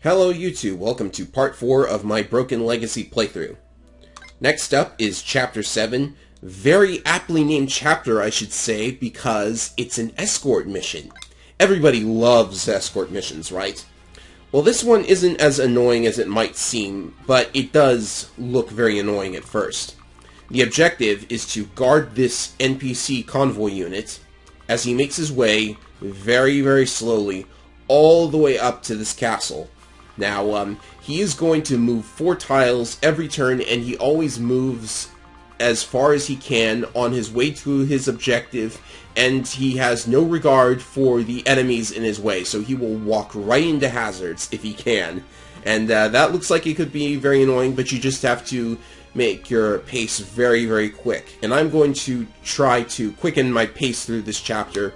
Hello YouTube, welcome to part 4 of my Broken Legacy playthrough. Next up is Chapter 7, very aptly named chapter I should say, because it's an escort mission. Everybody loves escort missions, right? Well, this one isn't as annoying as it might seem, but it does look very annoying at first. The objective is to guard this NPC convoy unit as he makes his way very, very slowly all the way up to this castle. Now, he is going to move 4 tiles every turn, and he always moves as far as he can on his way to his objective, and he has no regard for the enemies in his way, so he will walk right into hazards if he can. And that looks like it could be very annoying, but you just have to make your pace very, very quick. And I'm going to try to quicken my pace through this chapter,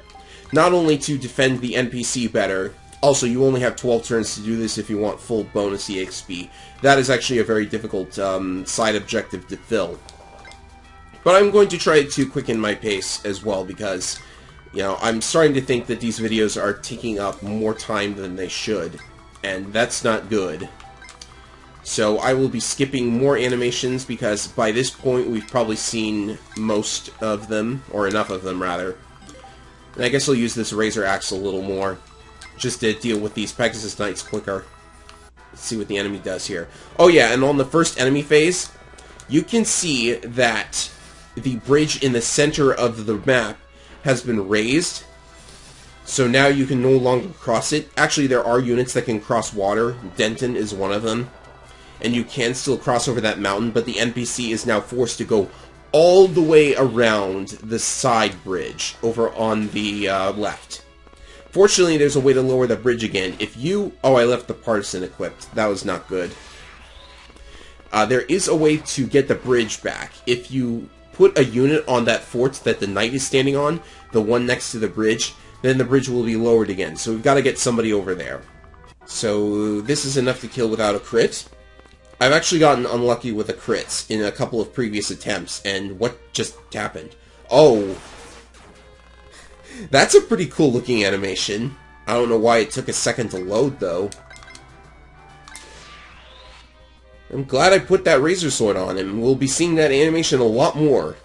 not only to defend the NPC better. Also, you only have 12 turns to do this if you want full bonus EXP. That is actually a very difficult side objective to fill. But I'm going to try to quicken my pace as well because, you know, I'm starting to think that these videos are taking up more time than they should. And that's not good. So I will be skipping more animations because by this point we've probably seen most of them, or enough of them rather. And I guess I'll use this Razor Axe a little more, just to deal with these Pegasus Knights quicker. Let's see what the enemy does here. Oh yeah, and on the first enemy phase, you can see that the bridge in the center of the map has been raised. So now you can no longer cross it. Actually, there are units that can cross water. Denton is one of them. And you can still cross over that mountain, but the NPC is now forced to go all the way around the side bridge over on the left. Fortunately, there's a way to lower the bridge again. If you... Oh, I left the partisan equipped. That was not good. There is a way to get the bridge back. If you put a unit on that fort that the knight is standing on, the one next to the bridge, then the bridge will be lowered again. So we've got to get somebody over there. So this is enough to kill without a crit. I've actually gotten unlucky with the crits in a couple of previous attempts, and what just happened? Oh... That's a pretty cool looking animation. I don't know why it took a second to load, though. I'm glad I put that Razor Sword on him. We'll be seeing that animation a lot more.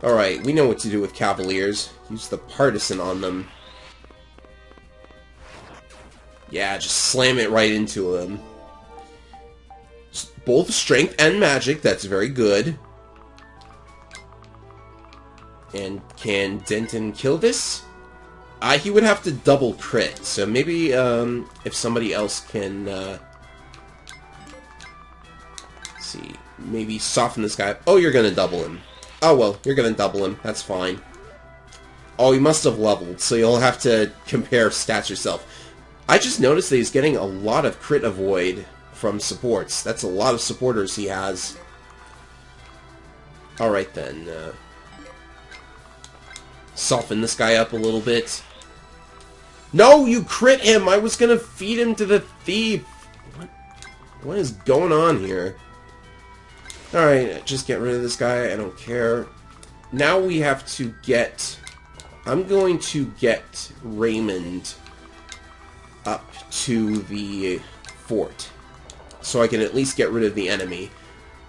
Alright, we know what to do with Cavaliers. Use the Partisan on them. Yeah, just slam it right into them. Both Strength and Magic, that's very good. And can Denton kill this? He would have to double crit, so maybe if somebody else can, let's see, maybe soften this guy up. Oh, you're gonna double him. Oh well, you're gonna double him, that's fine. Oh, he must have leveled, so you'll have to compare stats yourself. I just noticed that he's getting a lot of crit avoid from supports. That's a lot of supporters he has. Alright then, soften this guy up a little bit. No, you crit him! I was gonna feed him to the thief! What is going on here? Alright, just get rid of this guy, I don't care. Now we have to get... I'm going to get Raymond up to the fort, so I can at least get rid of the enemy.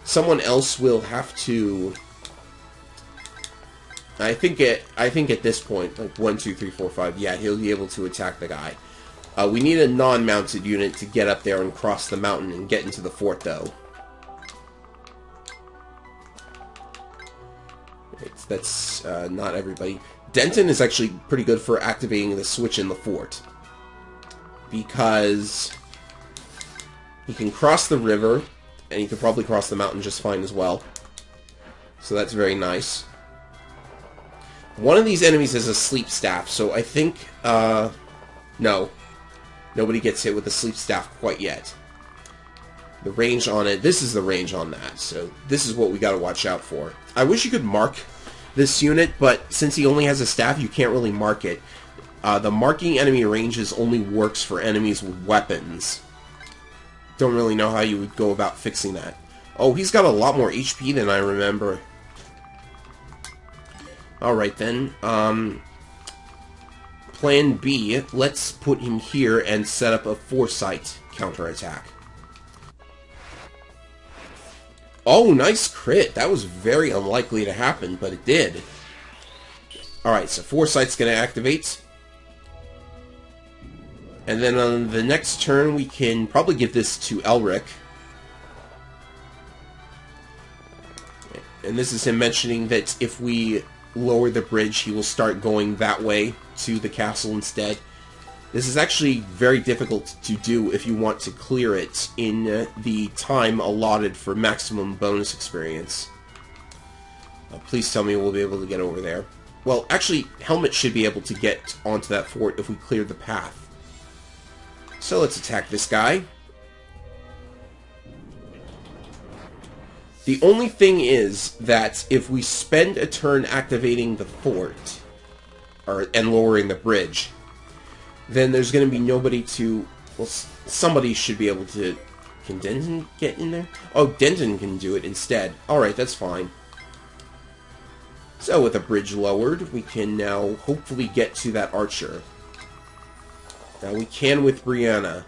Someone else will have to... I think at this point, like 1, 2, 3, 4, 5, yeah, he'll be able to attack the guy. We need a non-mounted unit to get up there and cross the mountain and get into the fort, though. That's not everybody. Denton is actually pretty good for activating the switch in the fort, because he can cross the river, and he can probably cross the mountain just fine as well. So that's very nice. One of these enemies has a sleep staff, so I think, no. Nobody gets hit with the sleep staff quite yet. The range on it, this is the range on that, so this is what we gotta watch out for. I wish you could mark this unit, but since he only has a staff, you can't really mark it. The marking enemy ranges only works for enemies with weapons. Don't really know how you would go about fixing that. Oh, he's got a lot more HP than I remember. Alright then, plan B, let's put him here and set up a foresight counterattack. Oh, nice crit. That was very unlikely to happen, but it did. Alright, so foresight's going to activate. And then on the next turn, we can probably give this to Elric. And this is him mentioning that if we lower the bridge, he will start going that way to the castle instead. This is actually very difficult to do if you want to clear it in the time allotted for maximum bonus experience. Please tell me we'll be able to get over there. Well, actually, Helmet should be able to get onto that fort if we clear the path. So let's attack this guy. The only thing is that if we spend a turn activating the fort, and lowering the bridge, then there's going to be nobody to... Well, somebody should be able to... Can Denton get in there? Oh, Denton can do it instead. Alright, that's fine. So, with a bridge lowered, we can now hopefully get to that archer. Now, we can with Brianna.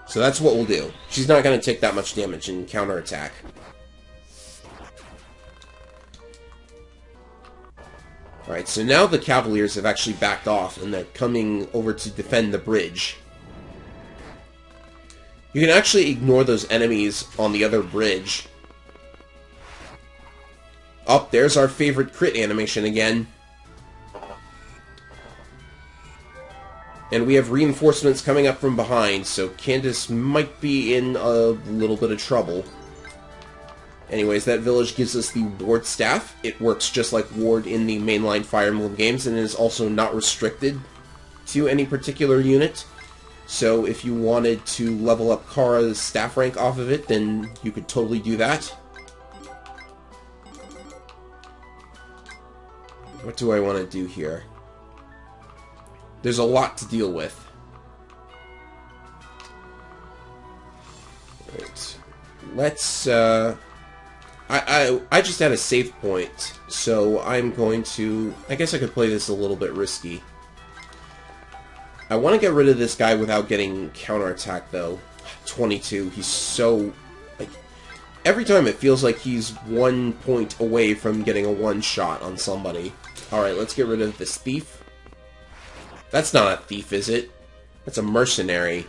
So that's what we'll do. She's not going to take that much damage in counterattack. Alright, so now the Cavaliers have actually backed off, and they're coming over to defend the bridge. You can actually ignore those enemies on the other bridge. Oh, there's our favorite crit animation again. And we have reinforcements coming up from behind, so Candace might be in a little bit of trouble. Anyways, that village gives us the Ward Staff. It works just like Ward in the mainline Fire Emblem games, and is also not restricted to any particular unit. So if you wanted to level up Kara's staff rank off of it, then you could totally do that. What do I want to do here? There's a lot to deal with. Right. Let's, I just had a save point, so I'm going to... I guess I could play this a little bit risky. I want to get rid of this guy without getting counterattack, though. 22, he's so... like, every time it feels like he's 1 point away from getting a one-shot on somebody. Alright, let's get rid of this thief. That's not a thief, is it? That's a mercenary.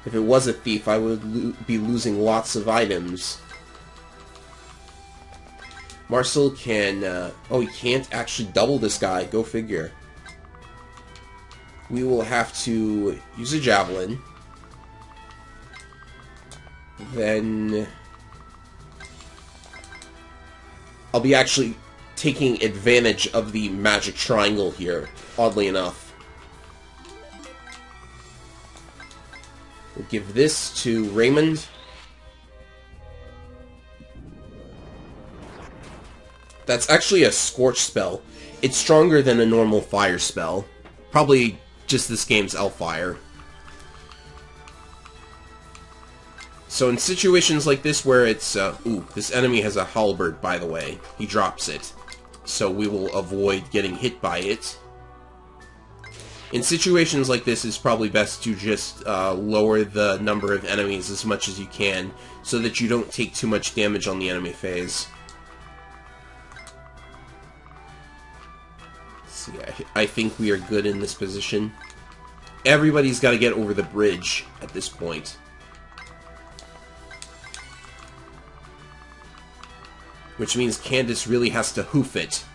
If it was a thief, I would be losing lots of items. Marcel can... oh, he can't actually double this guy. Go figure. We will have to use a javelin. Then... I'll be actually taking advantage of the magic triangle here, oddly enough. We'll give this to Raymond. That's actually a Scorch spell. It's stronger than a normal fire spell. Probably just this game's Elfire. So in situations like this where it's... ooh, this enemy has a halberd, by the way. He drops it. So we will avoid getting hit by it. In situations like this, it's probably best to just lower the number of enemies as much as you can, so that you don't take too much damage on the enemy phase. Let's see, I think we are good in this position. Everybody's got to get over the bridge at this point. Which means Candace really has to hoof it.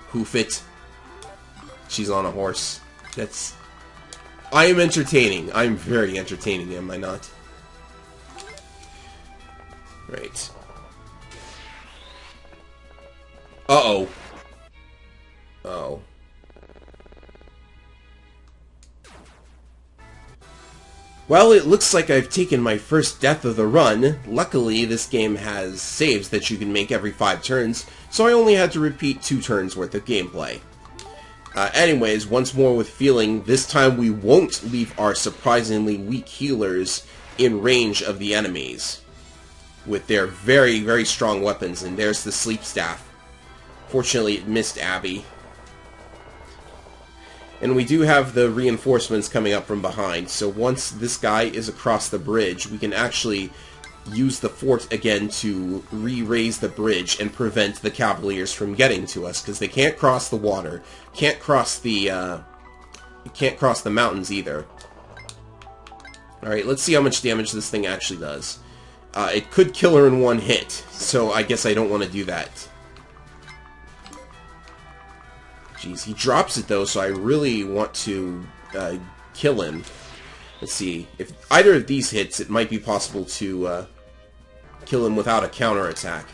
Hoof it. She's on a horse. That's... I am entertaining. I'm very entertaining, am I not? Right. Uh-oh. Uh-oh. Well, it looks like I've taken my first death of the run. Luckily, this game has saves that you can make every 5 turns, so I only had to repeat 2 turns worth of gameplay. Anyways, once more with feeling, this time we won't leave our surprisingly weak healers in range of the enemies with their very, very strong weapons, and there's the sleep staff. Fortunately, it missed Abby. And we do have the reinforcements coming up from behind, so once this guy is across the bridge, we can actually use the fort again to re-raise the bridge and prevent the Cavaliers from getting to us, because they can't cross the water, can't cross the mountains either. Alright, let's see how much damage this thing actually does. It could kill her in one hit, so I guess I don't want to do that. Jeez, he drops it though, so I really want to kill him. Let's see. If either of these hits, it might be possible to kill him without a counterattack.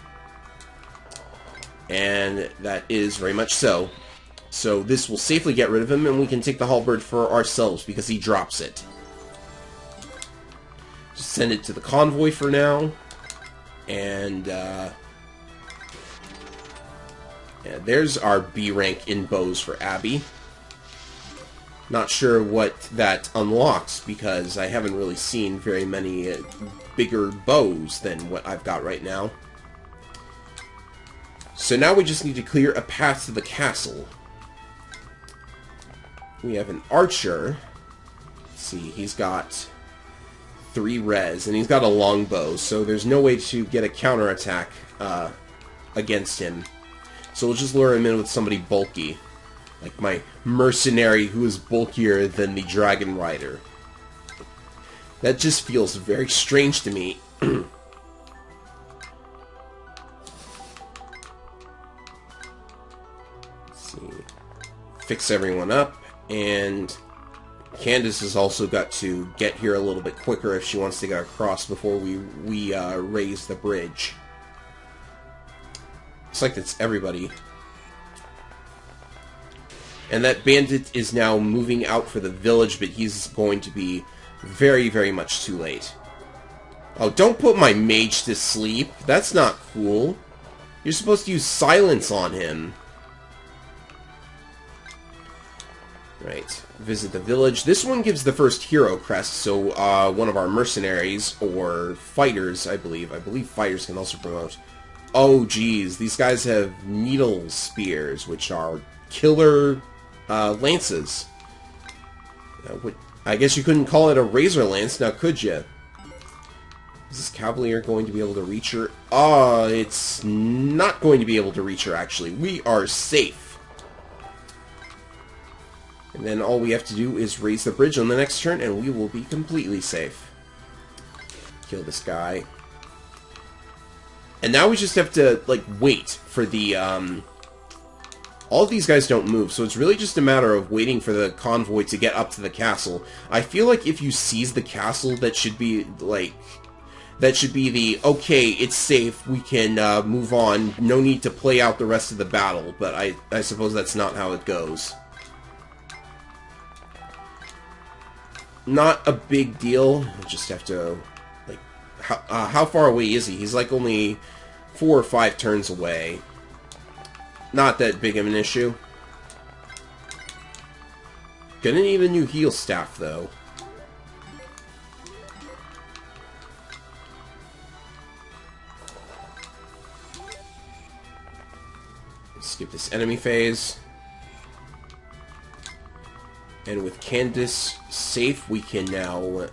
And that is very much so. So this will safely get rid of him, and we can take the halberd for ourselves because he drops it. Just send it to the convoy for now. And yeah, there's our B rank in bows for Abby. Not sure what that unlocks, because I haven't really seen very many bigger bows than what I've got right now. So now we just need to clear a path to the castle. We have an archer. Let's see, he's got 3 res, and he's got a longbow, so there's no way to get a counterattack against him. So we'll just lure him in with somebody bulky. Like my mercenary who is bulkier than the dragon rider. That just feels very strange to me. Let's see. Fix everyone up, and Candace has also got to get here a little bit quicker if she wants to get across before we raise the bridge. Looks like that's everybody. And that bandit is now moving out for the village, but he's going to be very, very much too late. Oh, don't put my mage to sleep. That's not cool. You're supposed to use silence on him. Right. Visit the village. This one gives the first hero crest, so one of our mercenaries, or fighters, I believe. I believe fighters can also promote. Oh, geez. These guys have needle spears, which are killer lances. I guess you couldn't call it a razor lance, now could you? Is this cavalier going to be able to reach her? It's not going to be able to reach her, actually. We are safe. And then all we have to do is raise the bridge on the next turn, and we will be completely safe. Kill this guy. And now we just have to, like, wait for the, all of these guys don't move, so it's really just a matter of waiting for the convoy to get up to the castle. I feel like if you seize the castle, that should be, like, that should be the, okay, it's safe, we can move on, no need to play out the rest of the battle, but I suppose that's not how it goes. Not a big deal, I just have to, like, how far away is he? He's like only 4 or 5 turns away. Not that big of an issue. Gonna need a new heal staff, though. Skip this enemy phase. And with Candace safe, we can now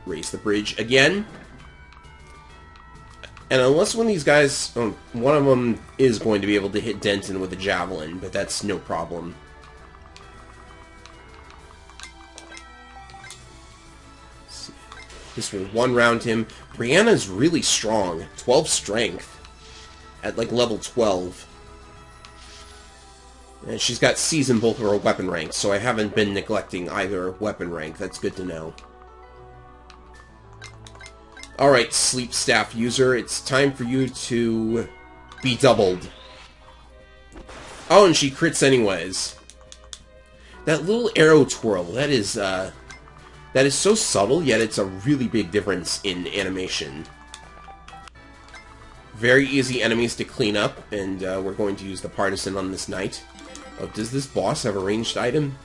raise the bridge again. And unless one of these guys, one of them is going to be able to hit Denton with a javelin, but that's no problem. This will one-round him. Brianna's really strong. 12 strength. At, like, level 12. And she's got C's in both of her weapon ranks, so I haven't been neglecting either weapon rank. That's good to know. Alright, Sleep Staff user, it's time for you to be doubled. Oh, and she crits anyways. That little arrow twirl, that is so subtle, yet it's a really big difference in animation. Very easy enemies to clean up, and we're going to use the Partisan on this knight. Oh, does this boss have a ranged item?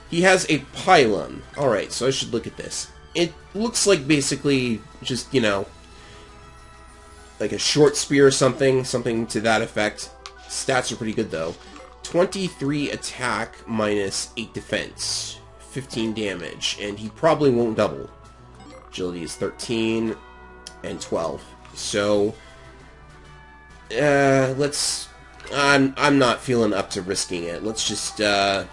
He has a pylon. Alright, so I should look at this. It looks like basically just, you know, like a short spear or something to that effect. Stats are pretty good, though. 23 attack minus 8 defense. 15 damage, and he probably won't double. Agility is 13 and 12. So, let's... I'm not feeling up to risking it. Let's just, I'm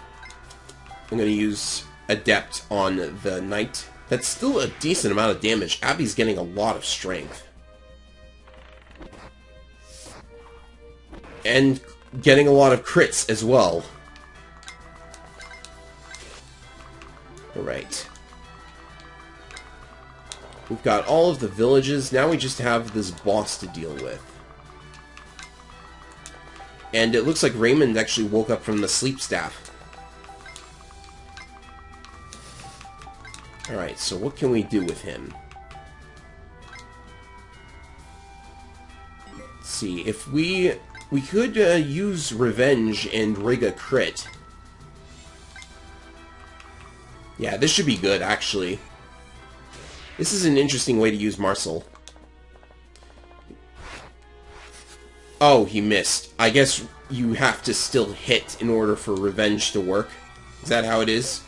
gonna use Adept on the Knight. That's still a decent amount of damage. Abby's getting a lot of strength. And getting a lot of crits as well. Alright. We've got all of the villages. Now we just have this boss to deal with. And it looks like Raymond actually woke up from the sleep staff. Alright, so what can we do with him? Let's see, if we could use Revenge and rig a crit. Yeah, this should be good, actually. This is an interesting way to use Marcel. Oh, he missed. I guess you have to still hit in order for Revenge to work. Is that how it is?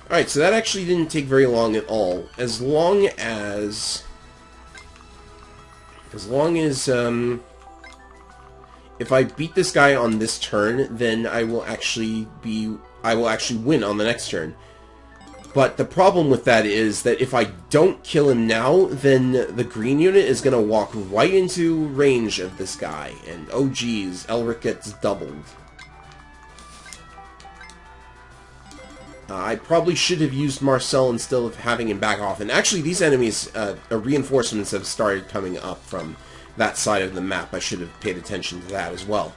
Alright, so that actually didn't take very long at all. As long as, if I beat this guy on this turn, then I will actually win on the next turn. But the problem with that is that if I don't kill him now, then the green unit is going to walk right into range of this guy. And oh geez, Elric gets doubled. I probably should have used Marcel instead of having him back off. And actually these enemies, reinforcements have started coming up from that side of the map. I should have paid attention to that as well.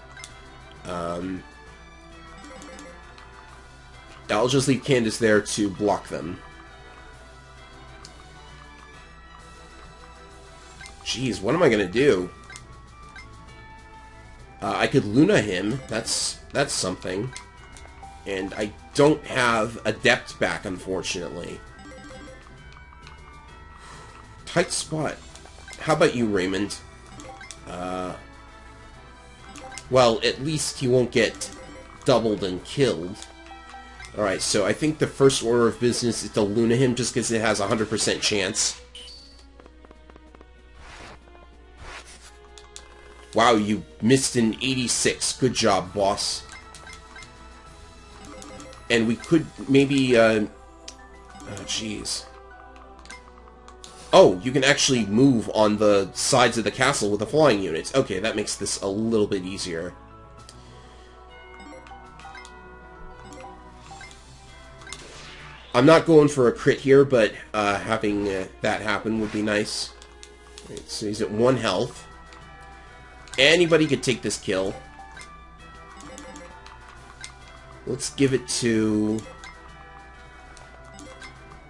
I'll just leave Candace there to block them. Jeez, what am I gonna do? I could Luna him. That's something. And I don't have Adept back, unfortunately. Tight spot. How about you, Raymond? Well, at least he won't get doubled and killed. Alright, so I think the first order of business is to Luna him just because it has a 100% chance. Wow, you missed an 86. Good job, boss. And we could maybe, oh, jeez. Oh, you can actually move on the sides of the castle with the flying units. Okay, that makes this a little bit easier. I'm not going for a crit here, but having that happen would be nice. Right, so he's at 1 health. Anybody could take this kill. Let's give it to...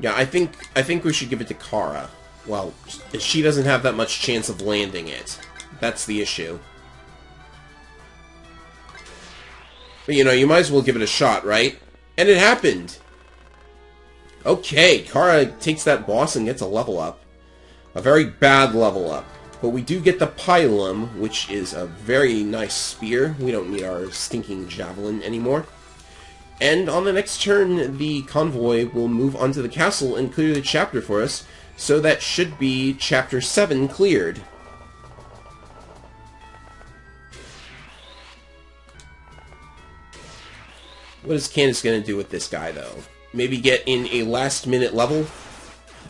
Yeah, I think we should give it to Kara. Well, she doesn't have that much chance of landing it. That's the issue. But, you know, you might as well give it a shot, right? And it happened! Okay, Kara takes that boss and gets a level up. A very bad level up. But we do get the Pylum, which is a very nice spear. We don't need our stinking javelin anymore. And on the next turn, the convoy will move onto the castle and clear the chapter for us. So that should be Chapter 7 cleared. What is Candace going to do with this guy, though? Maybe get in a last-minute level?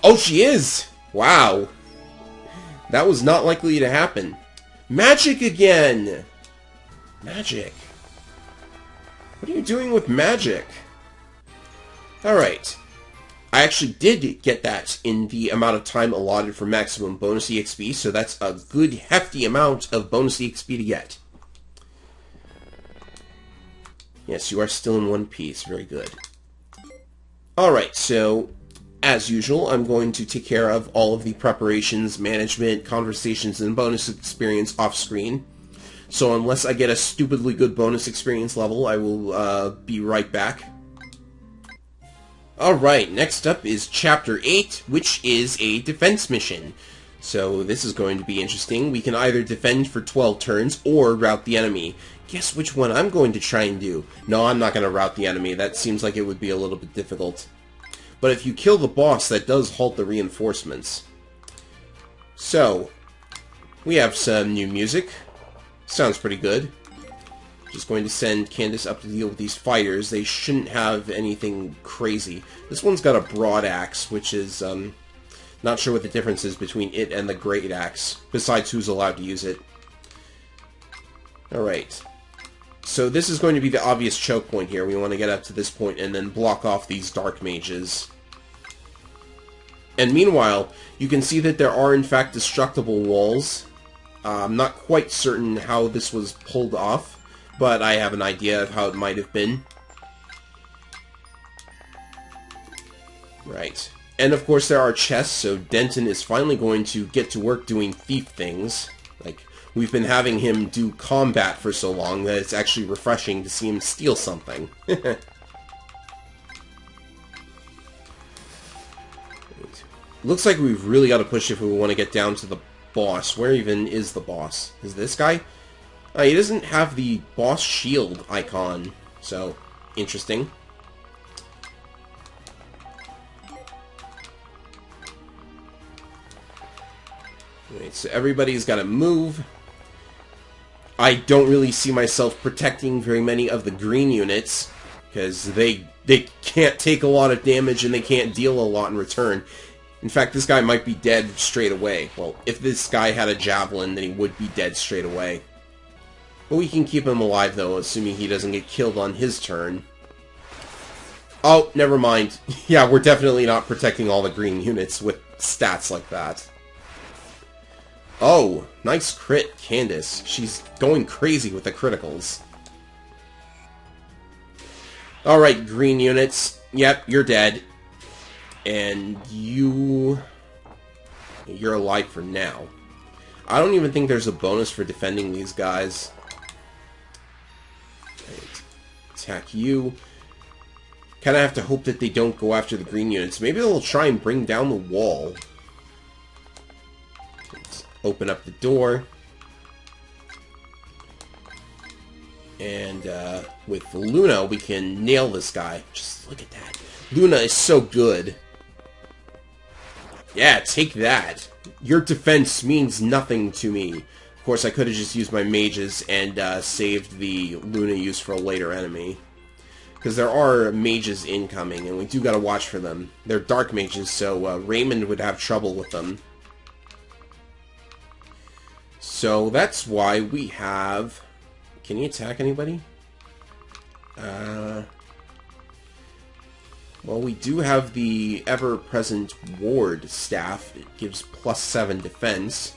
Oh, she is! Wow. That was not likely to happen. Magic again! Magic. What are you doing with magic? Alright. I actually did get that in the amount of time allotted for maximum bonus EXP, so that's a good, hefty amount of bonus EXP to get. Yes, you are still in one piece. Very good. Alright, so, as usual, I'm going to take care of all of the preparations, management, conversations, and bonus experience off-screen. So unless I get a stupidly good bonus experience level, I will be right back. Alright, next up is Chapter 8, which is a defense mission. So this is going to be interesting. We can either defend for 12 turns or rout the enemy. Guess which one I'm going to try and do. No, I'm not going to rout the enemy. That seems like it would be a little bit difficult. But if you kill the boss, that does halt the reinforcements. So, we have some new music. Sounds pretty good. Just going to send Candace up to deal with these fighters. They shouldn't have anything crazy. This one's got a broad axe, which is, not sure what the difference is between it and the great axe, besides who's allowed to use it. Alright. So this is going to be the obvious choke point here. We want to get up to this point and then block off these dark mages. And meanwhile, you can see that there are in fact destructible walls. I'm not quite certain how this was pulled off, but I have an idea of how it might have been. Right. And of course there are chests, so Denton is finally going to get to work doing thief things. Like, we've been having him do combat for so long that it's actually refreshing to see him steal something. Looks like we've really got to push if we want to get down to the boss. Where even is the boss? Is this guy? He doesn't have the boss shield icon, so interesting. Right, so everybody's got to move. I don't really see myself protecting very many of the green units, because they can't take a lot of damage and they can't deal a lot in return. In fact, this guy might be dead straight away. Well, if this guy had a javelin, then he would be dead straight away. But we can keep him alive, though, assuming he doesn't get killed on his turn. Oh, never mind. Yeah, we're definitely not protecting all the green units with stats like that. Oh, nice crit, Candace. She's going crazy with the criticals. Alright, green units. Yep, you're dead. And you're alive for now. I don't even think there's a bonus for defending these guys. Right. Attack you. Kind of have to hope that they don't go after the green units. Maybe they'll try and bring down the wall. Let's open up the door. And with Luna, we can nail this guy. Just look at that. Luna is so good. Yeah, take that. Your defense means nothing to me. Of course, I could have just used my mages and saved the Luna use for a later enemy. Because there are mages incoming, and we do gotta watch for them. They're dark mages, so Raymond would have trouble with them. So that's why we have... Can he attack anybody? Well, we do have the ever-present ward staff. It gives +7 defense.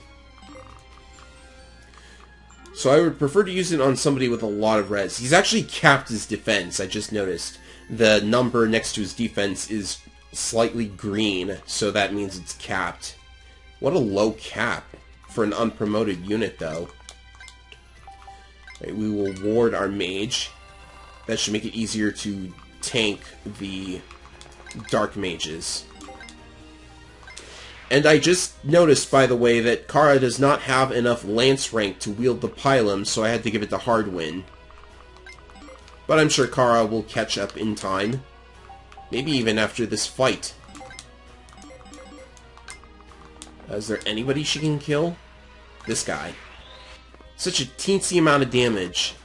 So I would prefer to use it on somebody with a lot of res. He's actually capped his defense, I just noticed. The number next to his defense is slightly green, so that means it's capped. What a low cap for an unpromoted unit, though. Right, we will ward our mage. That should make it easier to tank the dark mages. And I just noticed, by the way, that Kara does not have enough lance rank to wield the pylum, so I had to give it to Hardwin. But I'm sure Kara will catch up in time. Maybe even after this fight. Is there anybody she can kill? This guy. Such a teensy amount of damage.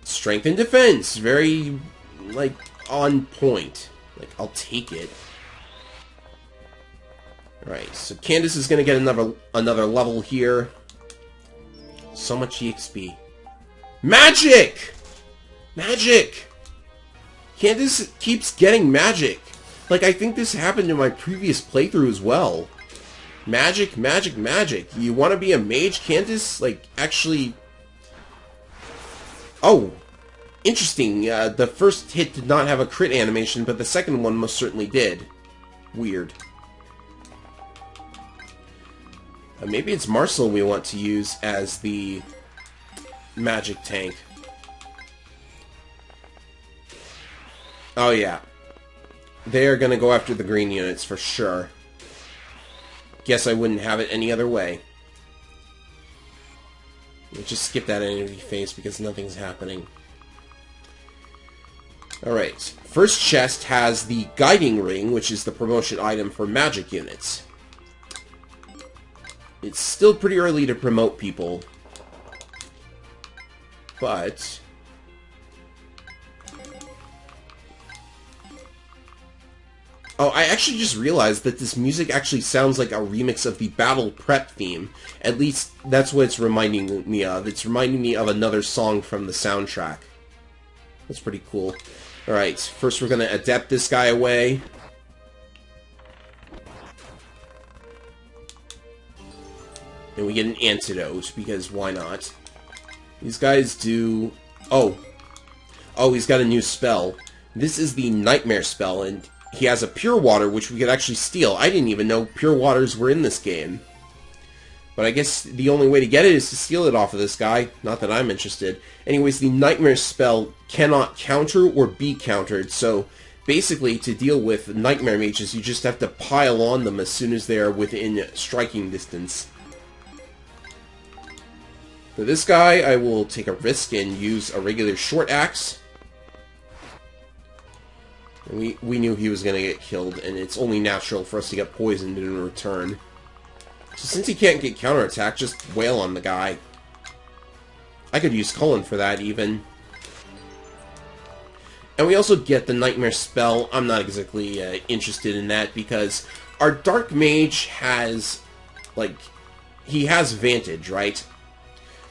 Strength and defense. Very, like, on point. Like, I'll take it. Alright, so Candace is going to get another level here. So much EXP. Magic! Magic! Candace keeps getting magic. Like, I think this happened in my previous playthrough as well. Magic, magic, magic. You want to be a mage, Candace? Like, actually... Oh! Interesting. The first hit did not have a crit animation, but the second one most certainly did. Weird. Maybe it's Marcel we want to use as the magic tank. Oh yeah. They're gonna go after the green units for sure. Guess I wouldn't have it any other way. We'll just skip that enemy phase because nothing's happening. Alright, first chest has the Guiding Ring, which is the promotion item for magic units. It's still pretty early to promote people, but oh, I actually just realized that this music actually sounds like a remix of the Battle Prep theme. At least, that's what it's reminding me of. It's reminding me of another song from the soundtrack. That's pretty cool. Alright, first we're going to adept this guy away. And we get an Antidote, because why not? These guys do... Oh, he's got a new spell. This is the Nightmare spell, and he has a Pure Water, which we could actually steal. I didn't even know Pure Waters were in this game. But I guess the only way to get it is to steal it off of this guy. Not that I'm interested. Anyways, the Nightmare spell cannot counter or be countered. So, basically, to deal with Nightmare mages, you just have to pile on them as soon as they are within striking distance. For this guy, I will take a risk and use a regular short axe. And we knew he was going to get killed, and it's only natural for us to get poisoned in return. So since he can't get counterattack, just wail on the guy. I could use Cullen for that, even. And we also get the Nightmare spell. I'm not exactly interested in that, because our Dark Mage has, like, he has Vantage, right?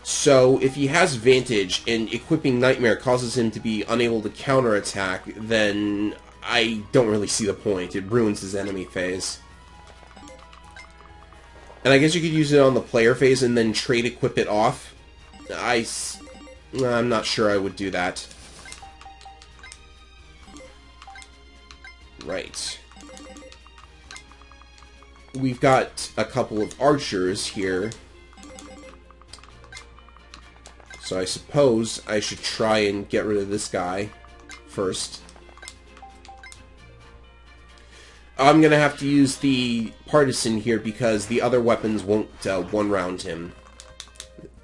So, if he has Vantage, and equipping Nightmare causes him to be unable to counterattack, then I don't really see the point. It ruins his enemy phase. And I guess you could use it on the player phase and then trade equip it off. I'm not sure I would do that. Right. We've got a couple of archers here. So I suppose I should try and get rid of this guy first. I'm going to have to use the Partisan here because the other weapons won't one-round him.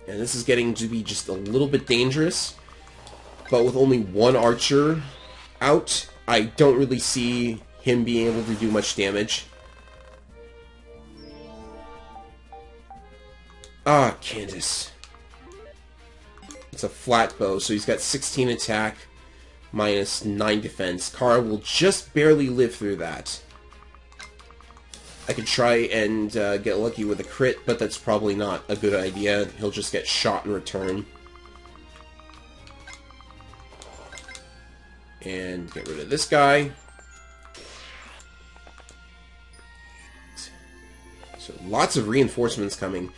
And this is getting to be just a little bit dangerous. But with only one archer out, I don't really see him being able to do much damage. Ah, Candace. It's a flat bow, so he's got 16 attack, minus 9 defense. Kara will just barely live through that. I could try and get lucky with a crit, but that's probably not a good idea. He'll just get shot in return. And get rid of this guy. So lots of reinforcements coming.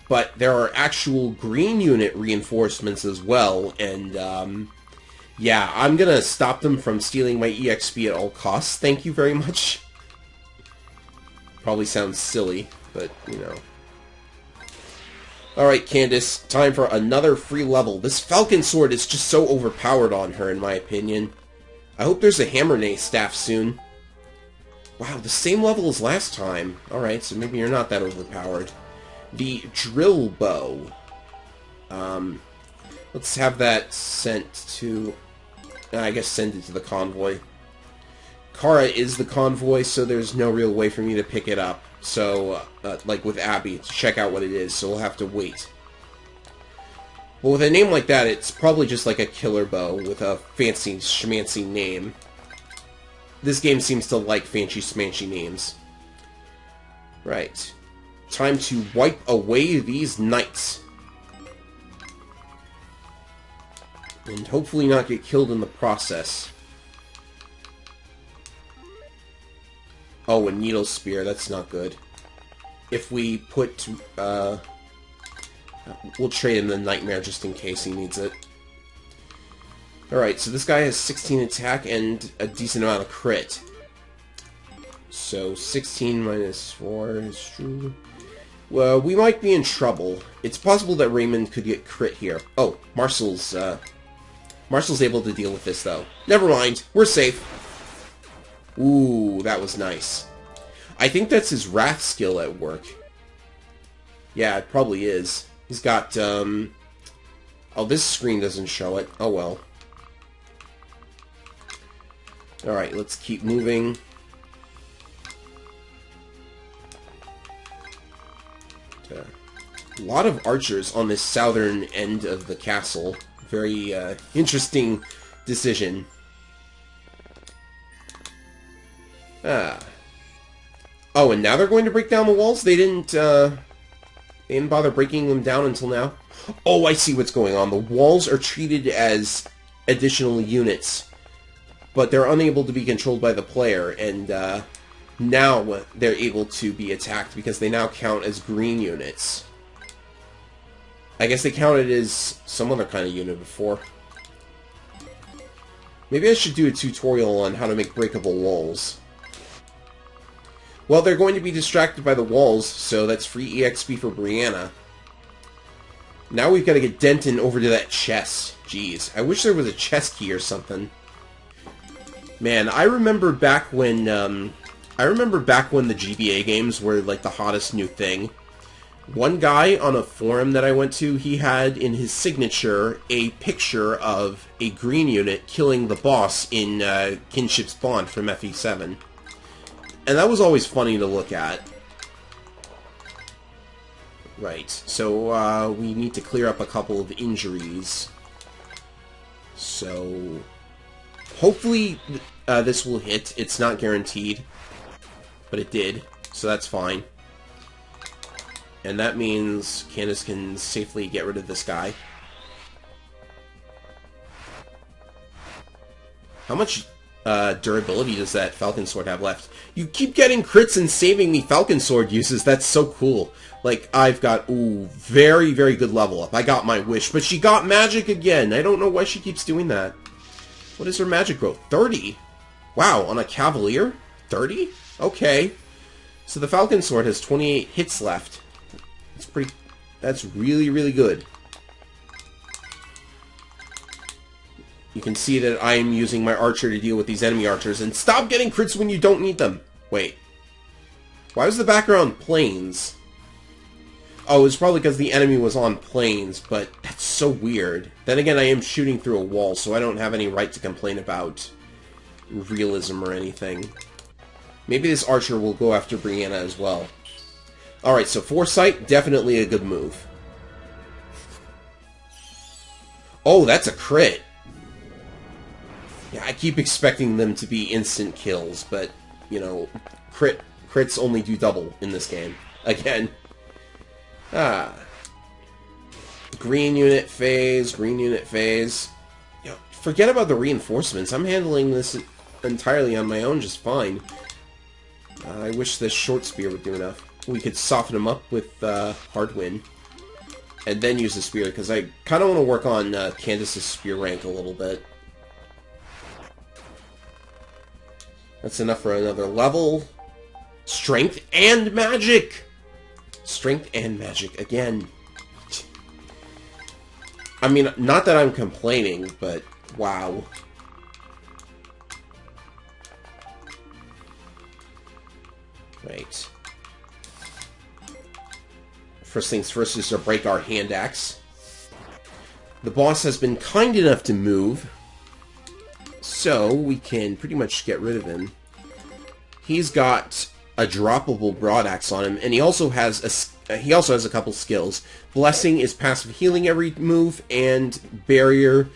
But there are actual green unit reinforcements as well, and yeah, I'm gonna stop them from stealing my EXP at all costs. Thank you very much. Probably sounds silly, but, you know. Alright, Candace, time for another free level. This Falcon Sword is just so overpowered on her, in my opinion. I hope there's a Hammer staff soon. Wow, the same level as last time. Alright, so maybe you're not that overpowered. The Drill Bow. Let's have that sent to... I guess send it to the convoy. Kara is the convoy, so there's no real way for me to pick it up. So, like with Abby, to check out what it is, so we'll have to wait. Well, with a name like that, it's probably just like a killer bow with a fancy schmancy name. This game seems to like fancy schmancy names. Right. Time to wipe away these knights. And hopefully not get killed in the process. Oh, a needle spear, that's not good. If we put, we'll trade him the Nightmare just in case he needs it. Alright, so this guy has 16 attack and a decent amount of crit. So, 16 minus 4 is true. Well, we might be in trouble. It's possible that Raymond could get crit here. Oh, Marcel's able to deal with this, though. Never mind, we're safe. Ooh, that was nice. I think that's his Wrath skill at work. Yeah, it probably is. He's got, oh, this screen doesn't show it. Oh, well. Alright, let's keep moving. A lot of archers on this southern end of the castle. Very, interesting decision. Ah. Oh, and now they're going to break down the walls? They didn't bother breaking them down until now? Oh, I see what's going on. The walls are treated as additional units, but they're unable to be controlled by the player, and now they're able to be attacked because they now count as green units. I guess they counted as some other kind of unit before. Maybe I should do a tutorial on how to make breakable walls. Well, they're going to be distracted by the walls, so that's free EXP for Brianna. Now we've got to get Denton over to that chest. Jeez, I wish there was a chest key or something. Man, I remember back when the GBA games were like the hottest new thing. One guy on a forum that I went to, he had in his signature a picture of a green unit killing the boss in Kinship's Bond from FE7. And that was always funny to look at. Right, so we need to clear up a couple of injuries. So hopefully this will hit. It's not guaranteed, but it did, so that's fine. And that means Candace can safely get rid of this guy. How much durability does that Falcon Sword have left? You keep getting crits and saving me Falcon Sword uses. That's so cool. Like, I've got, ooh, very, very good level up. I got my wish, but she got magic again. I don't know why she keeps doing that. What is her magic growth? 30? Wow, on a Cavalier? 30? Okay. So the Falcon Sword has 28 hits left. That's really, really good. You can see that I am using my archer to deal with these enemy archers, and stop getting crits when you don't need them. Wait. Why was the background plains? Oh, it's probably because the enemy was on plains, but that's so weird. Then again, I am shooting through a wall, so I don't have any right to complain about realism or anything. Maybe this archer will go after Brianna as well. Alright, so Foresight, definitely a good move. Oh, that's a crit. Yeah, I keep expecting them to be instant kills, but, you know, crits only do double in this game. Again. Ah. Green unit phase, green unit phase. You know, forget about the reinforcements. I'm handling this entirely on my own just fine. I wish this short spear would do enough. We could soften him up with Hardwin, and then use the spear, because I kind of want to work on Candace's spear rank a little bit. That's enough for another level. Strength and magic! Strength and magic again. I mean, not that I'm complaining, but wow. Right. First things first is to break our hand axe. The boss has been kind enough to move, so we can pretty much get rid of him. He's got a droppable broadaxe on him, and he also has a couple skills. Blessing is passive healing every move, and Barrier.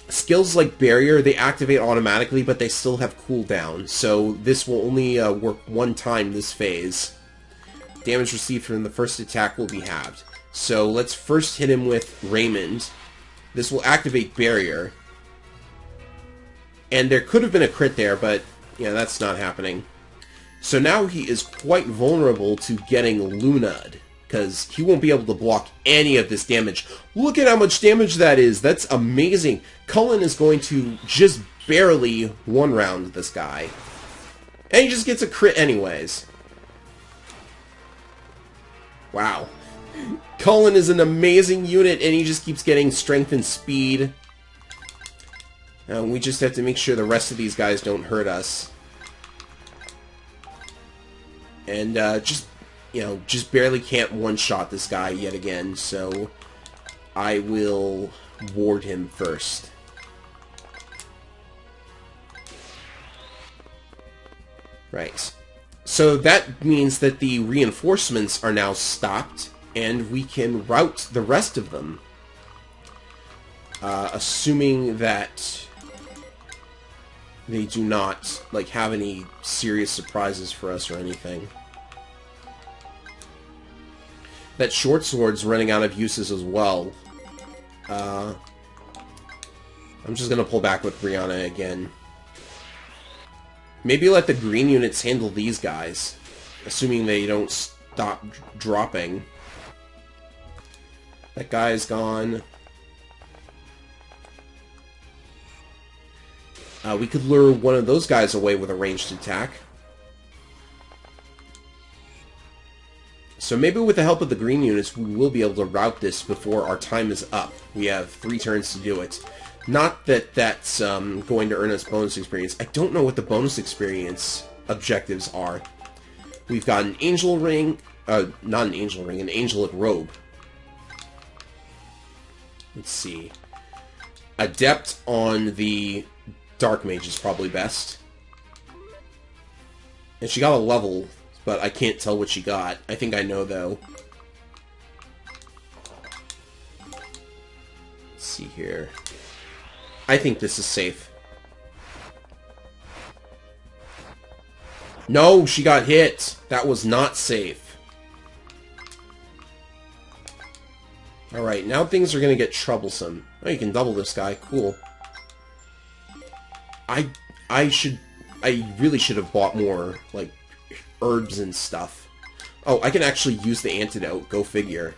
Skills like Barrier, they activate automatically, but they still have cooldown, so this will only work one time this phase. Damage received from the first attack will be halved. So let's first hit him with Raymond. This will activate Barrier. And there could have been a crit there, but yeah, that's not happening. So now he is quite vulnerable to getting Luna'd, because he won't be able to block any of this damage. Look at how much damage that is! That's amazing! Cullen is going to just barely one-round this guy. And he just gets a crit anyways. Wow. Cullen is an amazing unit, and he just keeps getting strength and speed. We just have to make sure the rest of these guys don't hurt us. And just barely can't one-shot this guy yet again, so I will ward him first. Right. So that means that the reinforcements are now stopped, and we can rout the rest of them. Assuming that they do not, like, have any serious surprises for us or anything. That short sword's running out of uses as well. I'm just gonna pull back with Brianna again. Maybe let the green units handle these guys, assuming they don't stop dropping. That guy's gone. We could lure one of those guys away with a ranged attack. So maybe with the help of the green units, we will be able to rout this before our time is up. We have 3 turns to do it. Not that that's going to earn us bonus experience. I don't know what the bonus experience objectives are. We've got an angel ring, not an angel ring, an angelic robe. Let's see. Adept on the Dark Mage is probably best. And she got a level, but I can't tell what she got. I think I know, though. Let's see here. I think this is safe. No, she got hit. That was not safe. Alright, now things are going to get troublesome. Oh, you can double this guy. Cool. I really should have bought more, like, herbs and stuff. Oh, I can actually use the antidote. Go figure.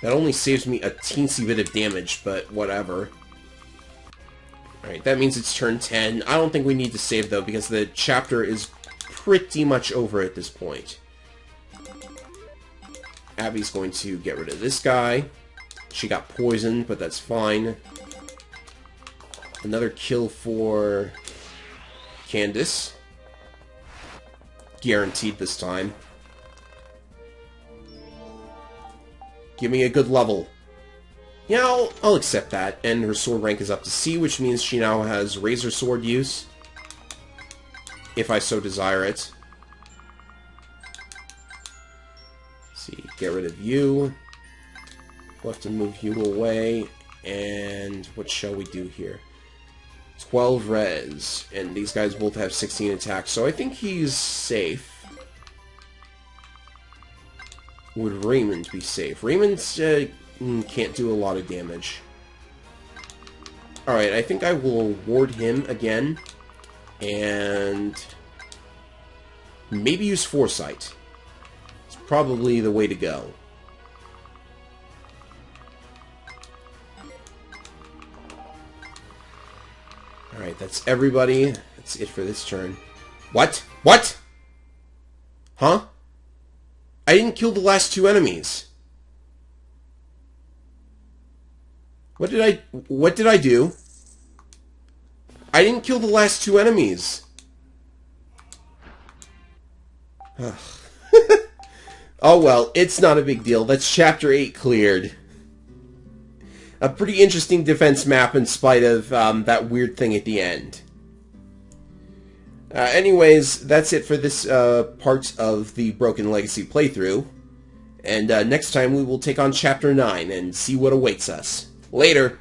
That only saves me a teensy bit of damage, but whatever. Alright, that means it's turn 10. I don't think we need to save, though, because the chapter is pretty much over at this point. Abby's going to get rid of this guy. She got poisoned, but that's fine. Another kill for Candace. Guaranteed this time. Give me a good level. Yeah, I'll accept that. And her sword rank is up to C, which means she now has Razor Sword use. If I so desire it. Let's see, get rid of you. We'll have to move you away. And what shall we do here? 12 res. And these guys both have 16 attacks, so I think he's safe. Would Raymond be safe? Raymond's can't do a lot of damage. Alright, I think I will ward him again. And maybe use Foresight. It's probably the way to go. Alright, that's everybody. That's it for this turn. What? What? Huh? I didn't kill the last 2 enemies. What did I do? I didn't kill the last 2 enemies. Oh well, it's not a big deal. That's Chapter 8 cleared. A pretty interesting defense map in spite of that weird thing at the end. Anyways, that's it for this part of the Broken Legacy playthrough. And next time we will take on Chapter 9 and see what awaits us. Later!